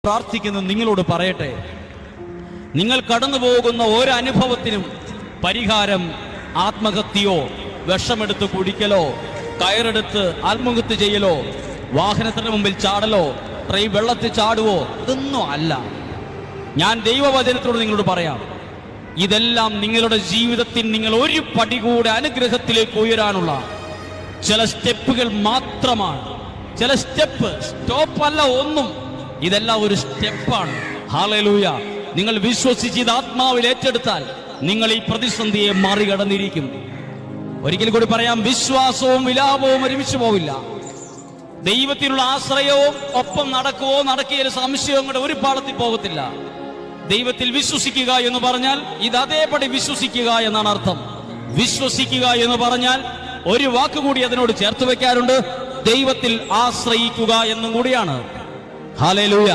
പ്രാർത്ഥിക്കുന്ന നിങ്ങളോട് പറയട്ടെ, നിങ്ങൾ കടന്നു പോകുന്ന ഓരോ അനുഭവത്തിനും പരിഹാരം ആത്മഹത്യയോ, വിഷമെടുത്ത് കുടിക്കലോ, കയറെടുത്ത് ആത്മഹത്യ ചെയ്യലോ, വാഹനത്തിന് മുമ്പിൽ ചാടലോ, വെള്ളത്തിൽ ചാടുവോ, ഇതൊന്നും അല്ല. ഞാൻ ദൈവവചനത്തോട് നിങ്ങളോട് പറയാം, ഇതെല്ലാം നിങ്ങളുടെ ജീവിതത്തിൽ നിങ്ങൾ ഒരു പടി കൂടെ അനുഗ്രഹത്തിലേക്ക് ഉയരാനുള്ള ചില സ്റ്റെപ്പുകൾ മാത്രമാണ്. ചില സ്റ്റോപ്പ് അല്ല ഒന്നും, ഇതെല്ലാം ഒരു സ്റ്റെപ്പാണ്. ഹല്ലേലൂയ. നിങ്ങൾ വിശ്വസിച്ച് ഇത് ആത്മാവിൽ ഏറ്റെടുത്താൽ നിങ്ങൾ ഈ പ്രതിസന്ധിയെ മറികടന്നിരിക്കും. ഒരിക്കൽ കൂടി പറയാം, വിശ്വാസവും വിലാപവും ഒരുമിച്ച് പോവില്ല. ദൈവത്തിലുള്ള ആശ്രയവും ഒപ്പം നടക്കുവോ നടക്കിയ സംശയവും കൂടെ ഒരു പാളത്തിൽ പോകത്തില്ല. ദൈവത്തിൽ വിശ്വസിക്കുക എന്ന് പറഞ്ഞാൽ ഇത് അതേപടി വിശ്വസിക്കുക എന്നാണ് അർത്ഥം. വിശ്വസിക്കുക എന്ന് പറഞ്ഞാൽ ഒരു വാക്കുകൂടി അതിനോട് ചേർത്ത് വെക്കാറുണ്ട്, ദൈവത്തിൽ ആശ്രയിക്കുക എന്നും കൂടിയാണ്. ഹല്ലേലൂയ.